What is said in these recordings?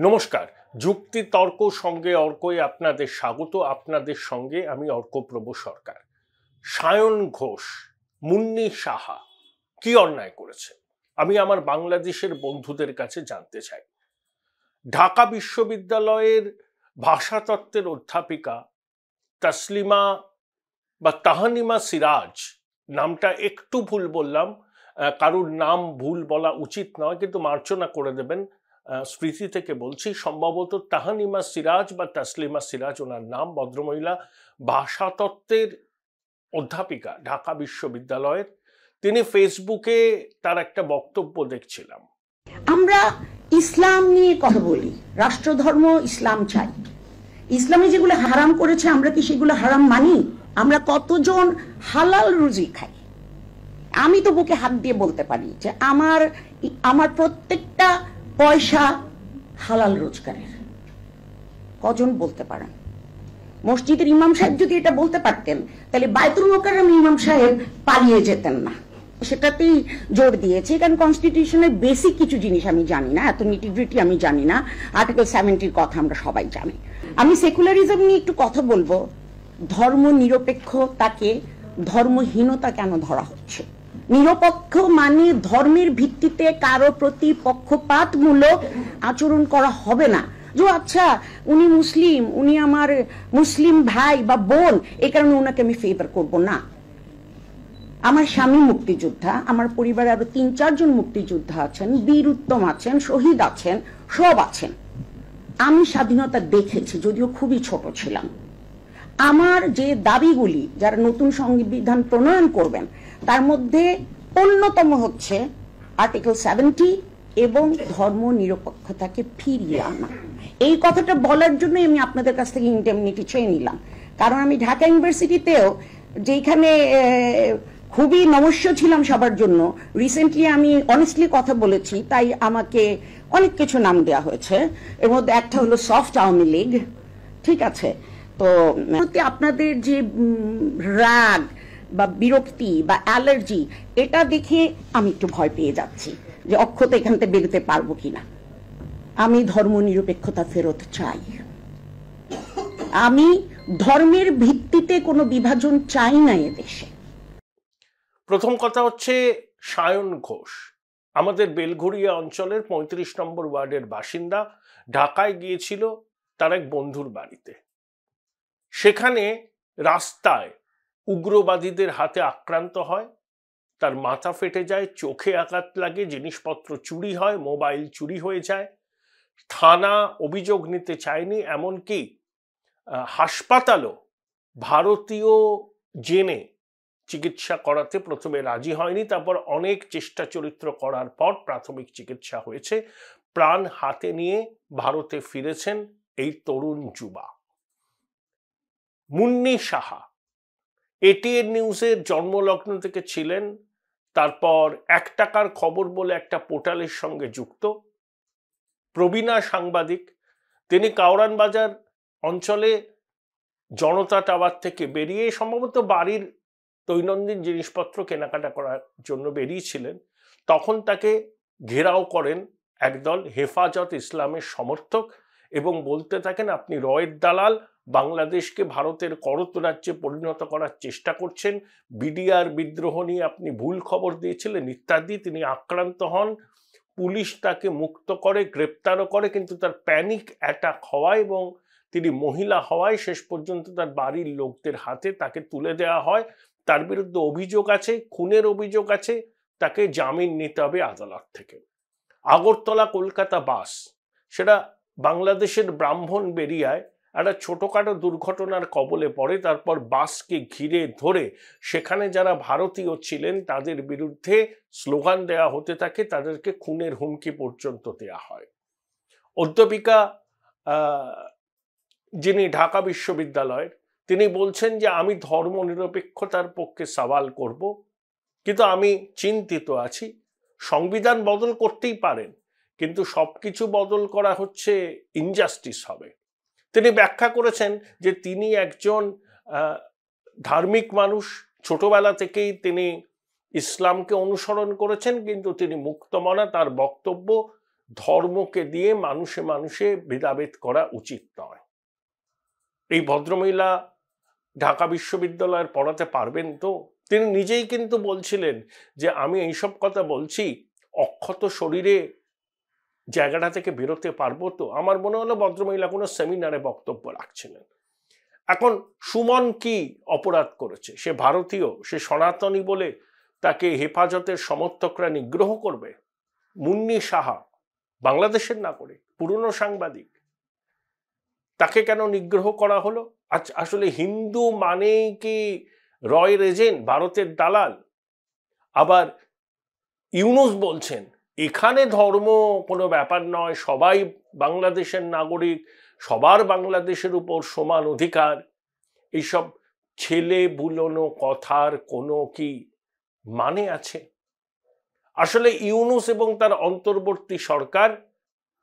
নমস্কার, যুক্তি তর্ক সঙ্গে অর্কই আপনাদের স্বাগত। আপনাদের সঙ্গে আমি অর্কপ্রভ সরকার। সায়ন ঘোষ, মুন্নি সাহা কি অন্যায় করেছে আমি আমার বাংলাদেশের বন্ধুদের কাছে জানতে চাই। ঢাকা বিশ্ববিদ্যালয়ের ভাষাতত্ত্বের অধ্যাপিকা তাসলিমা বা তাহানিমা সিরাজ, নামটা একটু ভুল বললাম, কারুর নাম ভুল বলা উচিত নয়, কিন্তু মার্জনা করে দেবেন, স্মৃতি থেকে বলছি। সম্ভবত তাহানিমা সিরাজ বা তাসলিমা সিরাজ ওনার নাম। ভদ্রমহিলা ভাষাতত্ত্বের অধ্যাপিকা ঢাকা বিশ্ববিদ্যালয়ের। তিনি ফেসবুকে তার একটা বক্তব্য দেখছিলাম। আমরা ইসলাম নিয়ে কথা বলি, রাষ্ট্রধর্ম ইসলাম চাই। ইসলামে যেগুলো হারাম করেছে আমরা কি সেগুলো হারাম মানি? আমরা কতজন হালাল রুজি খাই? আমি তো বুকে হাত দিয়ে বলতে পারি যে আমার প্রত্যেকটা পয়সা হালাল রোজগারের। কজন বলতে পারেন? মসজিদের ইমাম সাহেব যদি এটা বলতে পারতেন তাহলে বায়তুল মোকাররম ইমাম সাহেব পালিয়ে যেতেন না। সেটাতেই জোর দিয়েছে, কারণ কনস্টিটিউশনের বেসিক কিছু জিনিস আমি জানি না, এত নিটিগ্রিটি আমি জানি না। আর্টিকেল 70-র কথা আমরা সবাই জানি। আমি সেকুলারিজম নিয়ে একটু কথা বলবো। ধর্ম নিরপেক্ষতাকে ধর্মহীনতা কেন ধরা হচ্ছে? নিরপেক্ষ মানে ধর্মের ভিত্তিতে কারো প্রতি পক্ষপাতমূলক আচরণ করা হবে না। যে আচ্ছা উনি মুসলিম, উনি আমার মুসলিম ভাই বা বোন, এই কারণে ওনাকে আমি ফেভার করব না। আমার স্বামী মুক্তিযোদ্ধা, আমার পরিবারে আরো 3-4 জন মুক্তিযোদ্ধা আছেন, বীর উত্তম আছেন, শহীদ আছেন, সব আছেন। আমি স্বাধীনতা দেখেছি, যদিও খুবই ছোট ছিলাম। আমার যে দাবিগুলি যারা নতুন সংবিধান প্রণয়ন করবেন তার মধ্যে অন্যতম হচ্ছে আর্টিকেল 70 এবং ধর্ম নিরপেক্ষতাকে ফিরিয়ে আনা। এই কথাটা বলার জন্য আমি আপনাদের কাছ থেকে ইন্ডেমনিটি চেয়ে নিলাম, কারণ আমি ঢাকা ইউনিভার্সিটিতেও যেখানে খুবই নমস্য ছিলাম সবার জন্য, রিসেন্টলি আমি অনেস্টলি কথা বলেছি, তাই আমাকে অনেক কিছু নাম দেওয়া হয়েছে। এর মধ্যে একটা হলো সফট আওয়ামী লীগ, ঠিক আছে? তো আপনাদের যে রাগ বা বিরক্তি বা অ্যালার্জি, এটা দেখে আমি একটু ভয় পেয়ে যাচ্ছি যে অক্ষত এখান থেকে বেরোতে পারবো কিনা। আমি ধর্ম নিরপেক্ষতা ফেরত চাই। আমি ধর্মের ভিত্তিতে কোনো বিভাজন চাই না এদেশে। প্রথম কথা হচ্ছে, সায়ন ঘোষ আমাদের বেলঘড়িয়া অঞ্চলের 35 নম্বর ওয়ার্ডের বাসিন্দা। ঢাকায় গিয়েছিল তার এক বন্ধুর বাড়িতে। সেখানে রাস্তায় উগ্রবাদীদের হাতে আক্রান্ত হয়, তার মাথা ফেটে যায়, চোখে আঘাত লাগে, জিনিসপত্র চুরি হয়, মোবাইল চুরি হয়ে যায়। থানা অভিযোগ নিতে চায়নি, এমনকি হাসপাতালও ভারতীয় জেনে চিকিৎসা করাতে প্রথমে রাজি হয়নি। তারপর অনেক চেষ্টা চরিত্র করার পর প্রাথমিক চিকিৎসা হয়েছে। প্রাণ হাতে নিয়ে ভারতে ফিরেছেন এই তরুণ যুবা মুন্নি সাহা। এটিএন নিউজের জন্মলগ্ন থেকে ছিলেন, তারপর 1 টাকার খবর বলে একটা পোর্টালের সঙ্গে যুক্ত, প্রবীণা সাংবাদিক। তিনি কাউরান বাজার অঞ্চলে জনতা টাওয়ার থেকে বেরিয়ে সম্ভবত বাড়ির দৈনন্দিন জিনিসপত্র কেনাকাটা করার জন্য বেরিয়েছিলেন। তখন তাকে ঘেরাও করেন একদল হেফাজত ইসলামের সমর্থক এবং বলতে থাকেন, আপনি রয়ের দালাল, বাংলাদেশকে ভারতের করত রাজ্যে পরিণত করার চেষ্টা করছেন, বিডিআর বিদ্রোহ নিয়ে আপনি ভুল খবর দিয়েছিলেন ইত্যাদি। তিনি আক্রান্ত হন, পুলিশ তাকে মুক্ত করে, গ্রেপ্তারও করে, কিন্তু তার প্যানিক অ্যাটাক হওয়ায় এবং তিনি মহিলা হওয়ায় শেষ পর্যন্ত তার বাড়ির লোকদের হাতে তাকে তুলে দেওয়া হয়। তার বিরুদ্ধে অভিযোগ আছে, খুনের অভিযোগ আছে, তাকে জামিন নিতে হবে আদালত থেকে। আগরতলা কলকাতা বাস, সেটা বাংলাদেশের ব্রাহ্মণবেড়িয়ায় একটা ছোটখাটো দুর্ঘটনার কবলে পড়ে। তারপর বাসকে ঘিরে ধরে সেখানে যারা ভারতীয় ছিলেন তাদের বিরুদ্ধে স্লোগান দেয়া হতে থাকে, তাদেরকে খুনের হুমকি পর্যন্ত দেয়া হয়। অধ্যাপিকা যিনি ঢাকা বিশ্ববিদ্যালয়ের, তিনি বলছেন যে আমি ধর্ম নিরপেক্ষতার পক্ষে সওয়াল করব, কিন্তু আমি চিন্তিত আছি। সংবিধান বদল করতেই পারেন, কিন্তু সবকিছু বদল করা হচ্ছে ইনজাস্টিস হবে। তিনি ব্যাখ্যা করেছেন যে তিনি একজন ধার্মিক মানুষ, ছোটবেলা থেকেই তিনি ইসলামকে অনুসরণ করেছেন, কিন্তু তিনি মুক্তমনা। তার বক্তব্য, ধর্মকে দিয়ে মানুষে মানুষে ভেদাভেদ করা উচিত নয়। এই ভদ্রমহিলা ঢাকা বিশ্ববিদ্যালয়ের পড়াতে পারবেন তো? তিনি নিজেই কিন্তু বলছিলেন যে আমি এইসব কথা বলছি অক্ষত শরীরে জায়গাটা থেকে বেরোতে পারবো তো? আমার মনে হলো ভদ্রমহিলা কোনো সেমিনারে বক্তব্য রাখছিলেন। এখন সুমন কি অপরাধ করেছে? সে ভারতীয়, সে সনাতনী বলে তাকে হেফাজতের সমর্থকরা নিগ্রহ করবে? মুন্নি সাহা বাংলাদেশের নাগরিক, পুরনো সাংবাদিক, তাকে কেন নিগ্রহ করা হলো? আসলে হিন্দু মানেই কি রয় রেজেন, ভারতের দালাল? আবার ইউনুস বলছেন এখানে ধর্ম কোনো ব্যাপার নয়, সবাই বাংলাদেশের নাগরিক, সবার বাংলাদেশের উপর সমান অধিকার। এইসব ছেলে বুলোনো কথার কোনো কি মানে আছে? আসলে ইউনুস এবং তার অন্তর্বর্তী সরকার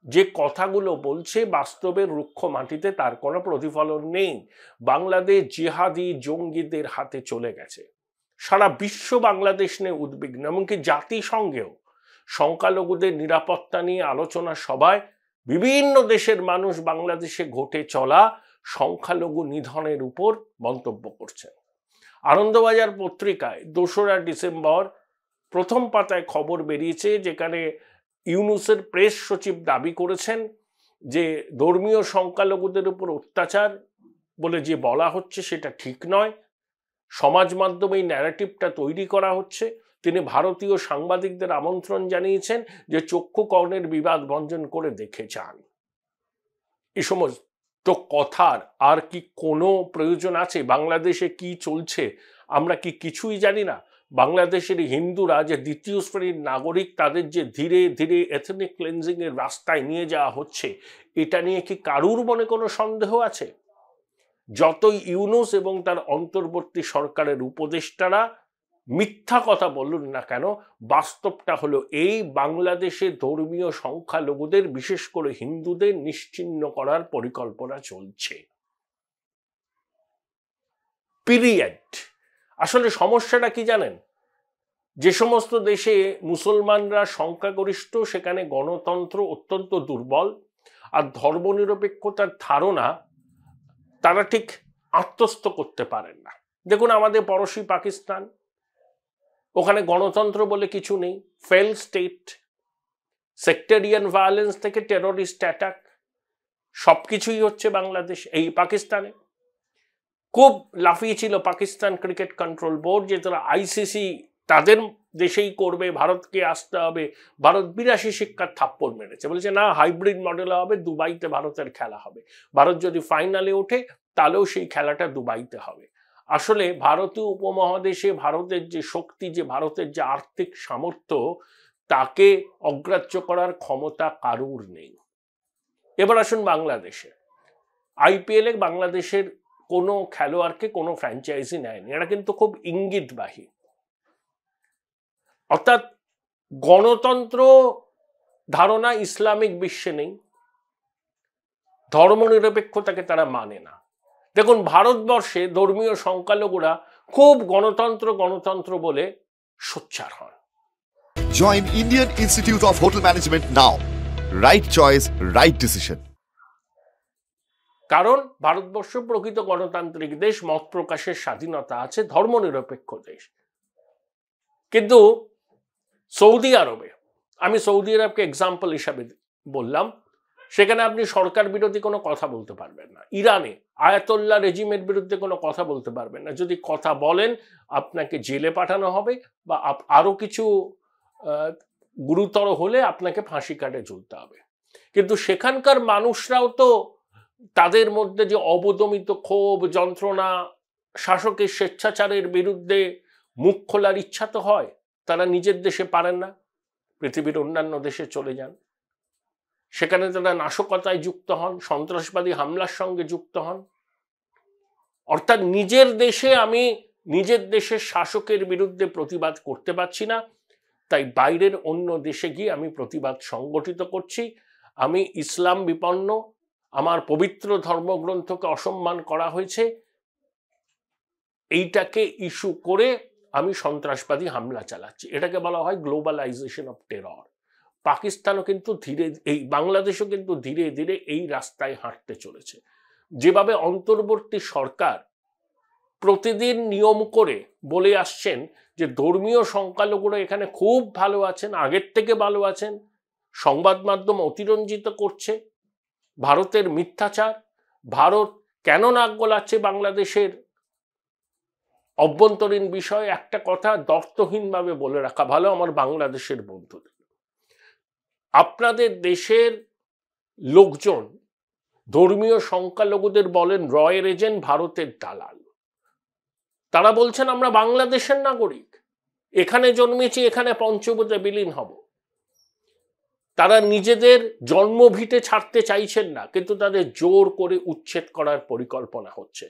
যে কথাগুলো বলছে বাস্তবের রুক্ষ মাটিতে তার কোনো প্রতিফলন নেই। বাংলাদেশ জিহাদি জঙ্গিদের হাতে চলে গেছে। সারা বিশ্ব বাংলাদেশ নিয়ে উদ্বিগ্ন, এমনকি জাতিসংঘেও সংখ্যালঘুদের নিরাপত্তা নিয়ে আলোচনা সভায় বিভিন্ন দেশের মানুষ বাংলাদেশে ঘটে চলা সংখ্যালঘু নিধনের উপর মন্তব্য করছেন। আনন্দবাজার পত্রিকায় 2রা ডিসেম্বর প্রথম পাতায় খবর বেরিয়েছে, যেখানে ইউনুসের প্রেস সচিব দাবি করেছেন যে ধর্মীয় সংখ্যালঘুদের উপর অত্যাচার বলে যে বলা হচ্ছে সেটা ঠিক নয়। সমাজ মাধ্যমে এই ন্যারেটিভটা তৈরি করা হচ্ছে। তিনি ভারতীয় সাংবাদিকদের আমন্ত্রণ জানিয়েছেন যে চক্ষু কর্ণের বিবাদ ভঞ্জন করে দেখে যান। এই সমস্ত কথার আর কি কোনো প্রয়োজন আছে? বাংলাদেশে কি চলছে আমরা কি কিছুই জানি না? বাংলাদেশের হিন্দুরা যে দ্বিতীয় শ্রেণীর নাগরিক, তাদের যে ধীরে ধীরে এথনিক ক্লেনজিং এর রাস্তায় নিয়ে যাওয়া হচ্ছে, এটা নিয়ে কি কারুর মনে কোনো সন্দেহ আছে? যতই ইউনুস এবং তার অন্তর্বর্তী সরকারের উপদেষ্টারা মিথ্যা কথা বলুন না কেন, বাস্তবটা হলো এই, বাংলাদেশে ধর্মীয় সংখ্যালঘুদের, বিশেষ করে হিন্দুদের নিশ্চিহ্ন করার পরিকল্পনা চলছে। পিরিয়ড। আসলে সমস্যাটা কি জানেন? যে সমস্ত দেশে মুসলমানরা সংখ্যাগরিষ্ঠ সেখানে গণতন্ত্র অত্যন্ত দুর্বল, আর ধর্মনিরপেক্ষতার ধারণা তারা ঠিক আত্মস্থ করতে পারেন না। দেখুন আমাদের পড়োশী পাকিস্তান, ওখানে গণতন্ত্র বলে কিছু নেই, ফেল স্টেট, সেক্টেরিয়ান ভায়োলেন্স থেকে টেররিস্ট অ্যাটাক সবকিছুই হচ্ছে বাংলাদেশ এই পাকিস্তানে। খুব লাফিয়েছিল পাকিস্তান ক্রিকেট কন্ট্রোল বোর্ড যে তারা আইসিসি তাদের দেশেই করবে, ভারতকে আসতে হবে। ভারত 82 শিক্ষার থাপ্পড় মেরেছে, বলেছে না হাইব্রিড মডেল হবে, দুবাইতে ভারতের খেলা হবে। ভারত যদি ফাইনালে ওঠে তাহলেও সেই খেলাটা দুবাইতে হবে। আসলে ভারতীয় উপমহাদেশে ভারতের যে শক্তি, যে ভারতের যে আর্থিক সামর্থ্য, তাকে অগ্রাহ্য করার ক্ষমতা কারুর নেই। এবার আসুন বাংলাদেশে। আইপিএলে বাংলাদেশের কোনো খেলোয়াড়কে কোনো ফ্র্যাঞ্চাইজি নেয়নি, এটা কিন্তু খুব ইঙ্গিতবাহী। অর্থাৎ গণতন্ত্র ধারণা ইসলামিক বিশ্বে নেই, ধর্মনিরপেক্ষতাকে তারা মানে না। দেখুন ভারতবর্ষে ধর্মীয় সংখ্যালঘুরা খুব গণতন্ত্র গণতন্ত্র বলে সোচ্চার হন। Join Indian Institute of Hotel Management now. Right choice, right decision. কারণ ভারতবর্ষ প্রকৃত গণতান্ত্রিক দেশ, মত প্রকাশের স্বাধীনতা আছে, ধর্মনিরপেক্ষ দেশ। কিন্তু সৌদি আরবে, আমি সৌদি আরবকে এক্সাম্পল হিসাবে বললাম, সেখানে আপনি সরকার বিরোধী কোনো কথা বলতে পারবেন না। ইরানে আয়াতোল্লাহ রেজিমের বিরুদ্ধে কোনো কথা বলতে পারবেন না, যদি কথা বলেন আপনাকে জেলে পাঠানো হবে, বা আরো কিছু গুরুতর হলে আপনাকে ফাঁসি কাটে ঝুলতে হবে। কিন্তু সেখানকার মানুষরাও তো তাদের মধ্যে যে অবদমিত ক্ষোভ, যন্ত্রণা, শাসকের স্বেচ্ছাচারের বিরুদ্ধে মুখ খোলার ইচ্ছা তো হয়। তারা নিজের দেশে পারেন না, পৃথিবীর অন্যান্য দেশে চলে যান, সেখানে তারা নাশকতায় যুক্ত হন, সন্ত্রাসবাদী হামলার সঙ্গে যুক্ত হন। অর্থাৎ নিজের দেশে আমি নিজের দেশের শাসকের বিরুদ্ধে প্রতিবাদ করতে পারছি না, তাই বাইরের অন্য দেশে গিয়ে আমি প্রতিবাদ সংগঠিত করছি। আমি ইসলাম বিপন্ন, আমার পবিত্র ধর্মগ্রন্থকে অসম্মান করা হয়েছে, এইটাকে ইস্যু করে আমি সন্ত্রাসবাদী হামলা চালাচ্ছি। এটাকে বলা হয় গ্লোবালাইজেশন অফ টেরর। পাকিস্তানও কিন্তু বাংলাদেশও কিন্তু ধীরে ধীরে এই রাস্তায় হাঁটতে চলেছে। যেভাবে অন্তর্বর্তী সরকার প্রতিদিন নিয়ম করে বলে আসছেন যে ধর্মীয় সংখ্যালঘুরা এখানে খুব ভালো আছেন, আগের থেকে ভালো আছেন, সংবাদ মাধ্যম অতিরঞ্জিত করছে ভারতের মিথ্যাচার, ভারত কেন নাক গলাচ্ছে বাংলাদেশের অভ্যন্তরীণ বিষয়ে, একটা কথা দর্থহীনভাবে বলে রাখা ভালো আমার বাংলাদেশের বন্ধুদের, আপনাদের দেশের লোকজন ধর্মীয় সংখ্যালঘুদের বলেন রয়ের এজেন্ট, ভারতের দালাল। তারা বলছেন আমরা বাংলাদেশের নাগরিক, এখানে জন্মেছি, এখানে পঞ্চভূতে বিলীন হব। তারা নিজেদের জন্মভিটে ছাড়তে চাইছেন না, কিন্তু তাদের জোর করে উচ্ছেদ করার পরিকল্পনা হচ্ছে।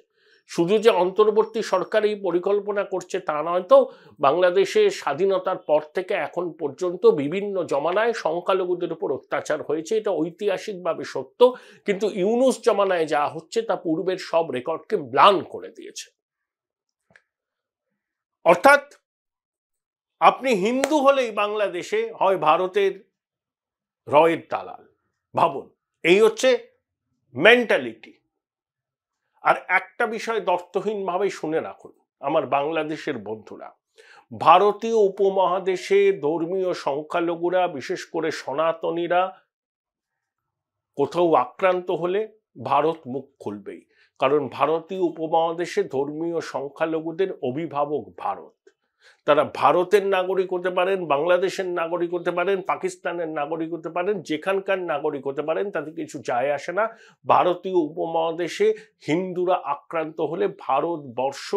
শুধু যে অন্তর্বর্তী সরকার এই পরিকল্পনা করছে তা নয় তো, বাংলাদেশে স্বাধীনতার পর থেকে এখন পর্যন্ত বিভিন্ন জমানায় সংখ্যালঘুদের উপর অত্যাচার হয়েছে, এটা ঐতিহাসিকভাবে সত্য। কিন্তু ইউনূস জমানায় যা হচ্ছে তা পূর্বের সব রেকর্ডকে ম্লান করে দিয়েছে। অর্থাৎ আপনি হিন্দু হলেই বাংলাদেশে হয় ভারতের রয়ের দালাল। ভাবুন, এই হচ্ছে মেন্টালিটি। আর একটা বিষয় দর্থহীনভাবে শুনে রাখুন আমার বাংলাদেশের বন্ধুরা, ভারতীয় উপমহাদেশে ধর্মীয় সংখ্যালঘুরা, বিশেষ করে সনাতনীরা কোথাও আক্রান্ত হলে ভারত মুখ খুলবেই। কারণ ভারতীয় উপমহাদেশে ধর্মীয় সংখ্যালঘুদের অভিভাবক ভারত। তারা ভারতের নাগরিক হতে পারেন, বাংলাদেশের নাগরিক হতে পারেন, পাকিস্তানের নাগরিক হতে পারেন, যেখানকার নাগরিক হতে পারেন, তাতে কিছু যায় আসে না। ভারতীয় উপমহাদেশে হিন্দুরা আক্রান্ত হলে ভারতবর্ষ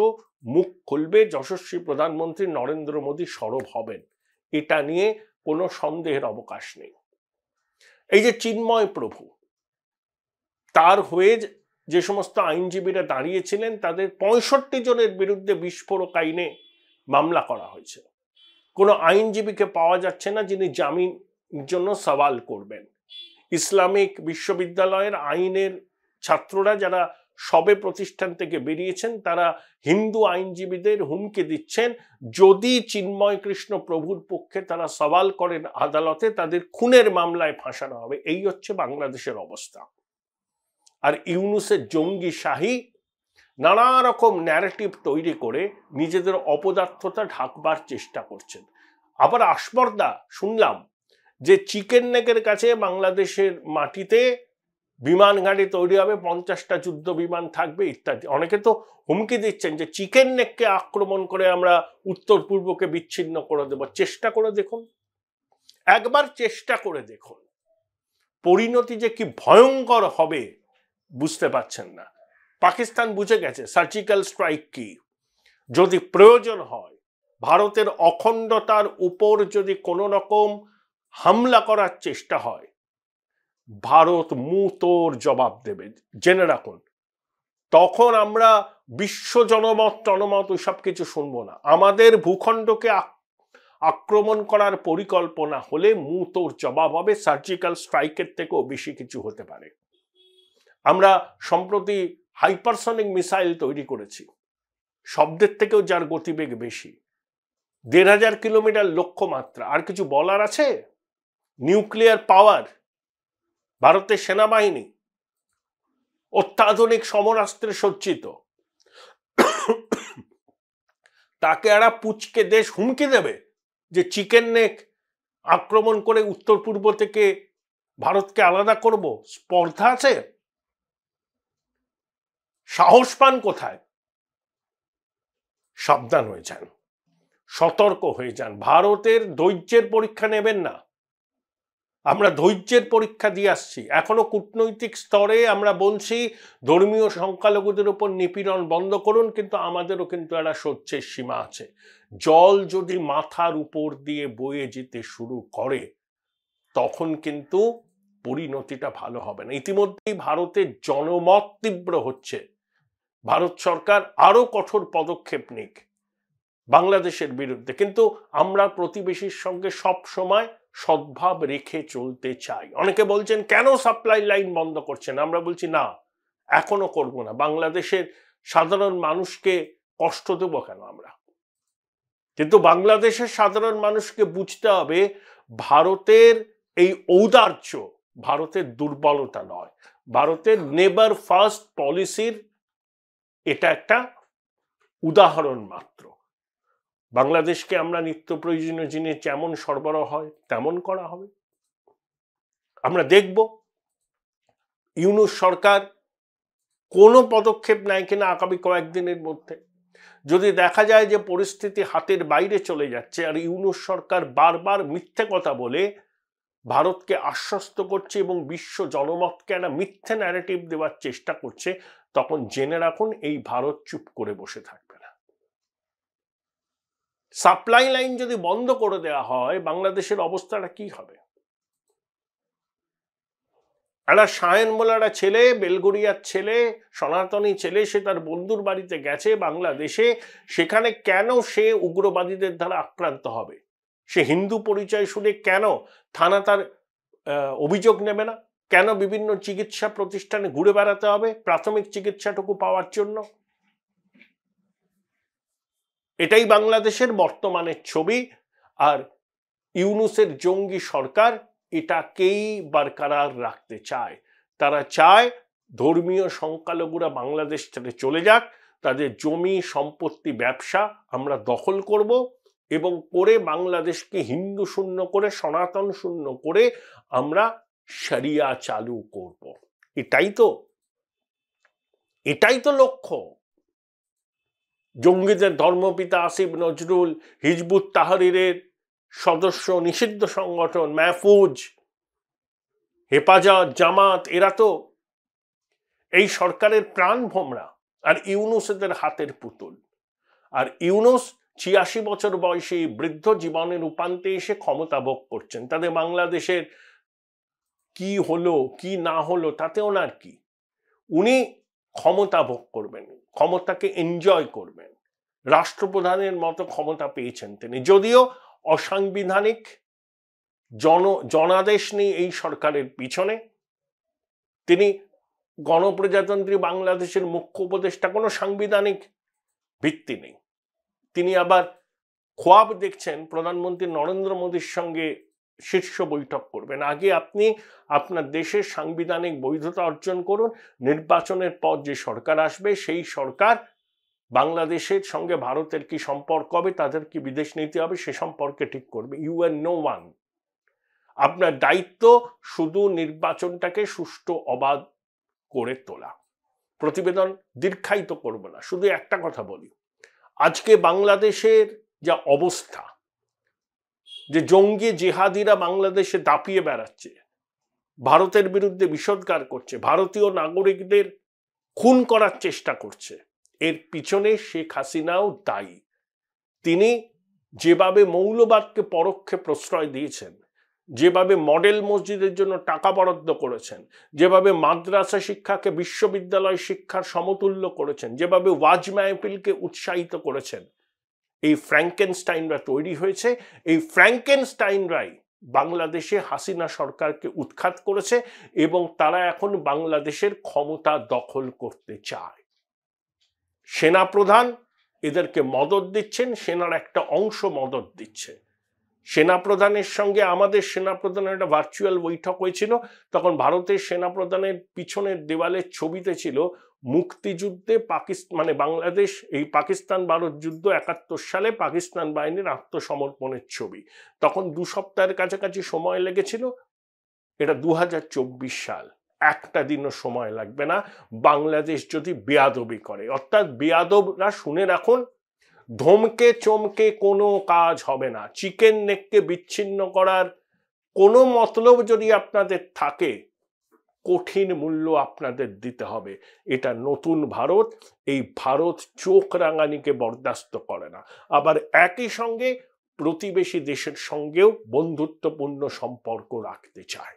মুখ খুলবে, যশস্বী প্রধানমন্ত্রী নরেন্দ্র মোদী সরব হবেন, এটা নিয়ে কোনো সন্দেহের অবকাশ নেই। এই যে চিন্ময় প্রভু, তার হয়ে যে সমস্ত আইনজীবীরা দাঁড়িয়েছিলেন তাদের 65 জনের বিরুদ্ধে বিস্ফোরক আইনে মামলা করা হয়েছে। কোনো আইনজীবীকে পাওয়া যাচ্ছে না যিনি জামিন জন্য সওয়াল করবেন। ইসলামিক বিশ্ববিদ্যালয়ের আইনের ছাত্ররা যারা সবে প্রতিষ্ঠান থেকে বেরিয়েছেন তারা হিন্দু আইনজীবীদের হুমকি দিচ্ছেন, যদি চিন্ময় কৃষ্ণ প্রভুর পক্ষে তারা সওয়াল করেন আদালতে, তাদের খুনের মামলায় ফাঁসানো হবে। এই হচ্ছে বাংলাদেশের অবস্থা। আর ইউনূসের জঙ্গি শাহী নানা রকম ন্যারেটিভ তৈরি করে নিজেদের অপদার্থতা ঢাকবার চেষ্টা করছেন। আবার আসপর্দা শুনলাম যে চিকেন নেকের কাছে বাংলাদেশের মাটিতে বিমান ঘাঁটি তৈরি হবে, 50টা যুদ্ধ বিমান থাকবে ইত্যাদি। অনেকে তো হুমকি দিচ্ছেন যে চিকেন নেককে আক্রমণ করে আমরা উত্তর পূর্বকে বিচ্ছিন্ন করে দেব। চেষ্টা করে দেখুন, একবার চেষ্টা করে দেখুন, পরিণতি যে কি ভয়ঙ্কর হবে বুঝতে পারছেন না। পাকিস্তান বুঝে গেছে সার্জিক্যাল স্ট্রাইক কি। যদি প্রয়োজন হয় ভারতের অখণ্ডতার উপর যদি কোনো রকম হামলা করার চেষ্টা হয়, ভারত মুতোর জবাব দেবে, জেনে রাখুন। তখন আমরা বিশ্ব জনমত টনমত ওইসব কিছু শুনবো না। আমাদের ভূখণ্ডকে আক্রমণ করার পরিকল্পনা হলে মুতোর জবাব হবে। সার্জিক্যাল স্ট্রাইকের থেকেও বেশি কিছু হতে পারে। আমরা সম্প্রতি হাইপারসনিক মিসাইল তৈরি করেছি, শব্দের থেকেও যার গতিবেগ বেশি, 1500 কিলোমিটার লক্ষ্যমাত্রা। আর কিছু বলার আছে? নিউক্লিয়ার পাওয়ার, ভারতের সেনাবাহিনী অত্যাধুনিক সমরাস্ত্রে সজ্জিত, তাকে একটা পুচকে দেশ হুমকি দেবে যে চিকেন নেক আক্রমণ করে উত্তর পূর্ব থেকে ভারতকে আলাদা করব? স্পর্ধা আছে? সাহস পান কোথায়? সাবধান হয়ে যান, সতর্ক হয়ে যান। ভারতের ধৈর্যের পরীক্ষা নেবেন না। আমরা ধৈর্যের পরীক্ষা দিয়ে আসছি। এখনো কূটনৈতিক স্তরে আমরা বলছি ধর্মীয় সংখ্যালঘুদের উপর নিপীড়ন বন্ধ করুন, কিন্তু আমাদেরও কিন্তু একটা সহ্যের সীমা আছে। জল যদি মাথার উপর দিয়ে বয়ে যেতে শুরু করে তখন কিন্তু পরিণতিটা ভালো হবে না। ইতিমধ্যেই ভারতের জনমত তীব্র হচ্ছে। ভারত সরকার আরো কঠোর পদক্ষেপ নিক বাংলাদেশের বিরুদ্ধে, কিন্তু আমরা প্রতিবেশীর সঙ্গে সব সময় সদ্ভাব রেখে চলতে চাই। অনেকে বলছেন কেন সাপ্লাই লাইন বন্ধ করছেন? আমরা বলছি না, এখনো করব না। বাংলাদেশের সাধারণ মানুষকে কষ্ট দেব কেন আমরা? কিন্তু বাংলাদেশের সাধারণ মানুষকে বুঝতে হবে ভারতের এই ঔদার্য ভারতের দুর্বলতা নয়, ভারতের নেভার ফার্স্ট পলিসির এটা একটা উদাহরণ মাত্র। বাংলাদেশকে আমরা নিত্য প্রয়োজনীয় জিনিস যেমন সরবরাহ হয় তেমন করা হবে। আমরা দেখব ইউনূস সরকার কোনো পদক্ষেপ নেয় কিনা আগামী কয়েকদিনের মধ্যে। যদি দেখা যায় যে পরিস্থিতি হাতের বাইরে চলে যাচ্ছে আর ইউনূস সরকার বারবার মিথ্যে কথা বলে ভারতকে আশ্বস্ত করছে এবং বিশ্ব জনমতকে একটা মিথ্যে ন্যারেটিভ দেওয়ার চেষ্টা করছে, তখন জেনে রাখুন এই ভারত চুপ করে বসে থাকবে না। সাপ্লাই লাইন যদি বন্ধ করে দেওয়া হয় বাংলাদেশের অবস্থাটা কি হবে? একটা সায়ন বলে একটা ছেলে, বেলগড়িয়ার ছেলে, সনাতনী ছেলে, সে তার বন্ধুর বাড়িতে গেছে বাংলাদেশে, সেখানে কেন সে উগ্রবাদীদের দ্বারা আক্রান্ত হবে? সে হিন্দু পরিচয় শুনে কেন থানা তার অভিযোগ নেবে না? কেন বিভিন্ন চিকিৎসা প্রতিষ্ঠানে ঘুরে বেড়াতে হবে প্রাথমিক চিকিৎসাটুকু পাওয়ার জন্য? এটাই বাংলাদেশের বর্তমানের ছবি। আর ইউনূসের জঙ্গি সরকার এটাকেই বরকরার রাখতে চায়। তারা চায় ধর্মীয় সংখ্যালঘুরা বাংলাদেশ থেকে চলে যাক, তাদের জমি সম্পত্তি ব্যবসা আমরা দখল করব এবং করে বাংলাদেশকে হিন্দু শূন্য করে সনাতন শূন্য করে আমরা শরিয়া চালু করব। এটাই তো লক্ষ্য। জঙ্গিদের ধর্মপিতা আসিফ নজরুল, হিজবুত তাহরিরের সদস্য, নিষিদ্ধ সংগঠন মাহফুজ, হেফাজত, জামাত, এরা তো এই সরকারের প্রাণ ভোমরা আর ইউনূস এদের হাতের পুতুল। আর ইউনূস ৮৬ বছর বয়সী বৃদ্ধ জীবনের উপান্তে এসে ক্ষমতা ভোগ করছেন। তাদের বাংলাদেশের কি হলো কি না হলো তাতে ওনার কি? উনি ক্ষমতা ভোগ করবেন, ক্ষমতাকে এনজয় করবেন। রাষ্ট্রপ্রধানের মতো ক্ষমতা পেয়েছেন তিনি, যদিও অসাংবিধানিক জনাদেশ নেই এই সরকারের পিছনে। তিনি গণপ্রজাতন্ত্রী বাংলাদেশের মুখ্য উপদেষ্টা, কোনো সাংবিধানিক ভিত্তি নেই। তিনি আবার খোয়াব দেখছেন প্রধানমন্ত্রী নরেন্দ্র মোদীর সঙ্গে শীর্ষ বৈঠক করবেন। আগে আপনি আপনার দেশের সাংবিধানিক বৈধতা অর্জন করুন, নির্বাচনের পর যে সরকার আসবে সেই সরকার বাংলাদেশের সঙ্গে ভারতের কি সম্পর্ক হবে, তাদের কি বিদেশ নীতি হবে সে সম্পর্কে ঠিক করবে। You are no one. আপনার দায়িত্ব শুধু নির্বাচনটাকে সুষ্ঠু অবাধ করে তোলা। প্রতিবেদন দীর্ঘায়িত করব না, শুধু একটা কথা বলি। আজকে বাংলাদেশের যা অবস্থা, যে জঙ্গি জেহাদিরা বাংলাদেশে দাপিয়ে বেড়াচ্ছে, ভারতের বিরুদ্ধে বিষোদ্গার করছে, ভারতীয় নাগরিকদের খুন করার চেষ্টা করছে, এর পিছনে শেখ হাসিনাও দায়ী। তিনি যেভাবে মৌলবাদকে পরোক্ষে প্রশ্রয় দিয়েছেন, যেভাবে মডেল মসজিদের জন্য টাকা বরাদ্দ করেছেন, যেভাবে মাদ্রাসা শিক্ষাকে বিশ্ববিদ্যালয় শিক্ষার সমতুল্য করেছেন, যেভাবে ওয়াজ মাহফিলকে উৎসাহিত করেছেন, এই ফ্র্যাঙ্কেনস্টাইনরা তৈরি হয়েছে। এই ফ্র্যাঙ্কেনস্টাইনরাই বাংলাদেশে হাসিনা সরকারকে উৎখাত করেছে এবং তারা এখন বাংলাদেশের ক্ষমতা দখল করতে চায়। সেনাপ্রধান এদেরকে মদত দিচ্ছেন, সেনার একটা অংশ মদত দিচ্ছে। সেনাপ্রধানের সঙ্গে আমাদের সেনাপ্রধানের একটা ভার্চুয়াল বৈঠক হয়েছিল, তখন ভারতের সেনাপ্রধানের পিছনের দেওয়ালের ছবিতে ছিল মুক্তিযুদ্ধে বাংলাদেশ এই পাকিস্তান ভারত যুদ্ধ ৭১ সালে পাকিস্তান বাহিনীর আত্মসমর্পণের ছবি। তখন ২ সপ্তাহের কাছাকাছি সময় লেগেছিল। এটা ২০২৪ সাল, একটা দিনও সময় লাগবে না বাংলাদেশ যদি বেয়াদবি করে। অর্থাৎ বেয়াদবরা শুনে রাখুন, ধমকে চমকে কোনো কাজ হবে না। চিকেন নেককে বিচ্ছিন্ন করার কোনো মতলব যদি আপনাদের থাকে, কঠিন মূল্য আপনাদের দিতে হবে। এটা নতুন ভারত, এই ভারত চোখ রাঙানিকে বরদাস্ত করে না। আবার একই সঙ্গে প্রতিবেশী দেশের সঙ্গেও বন্ধুত্বপূর্ণ সম্পর্ক রাখতে চায়।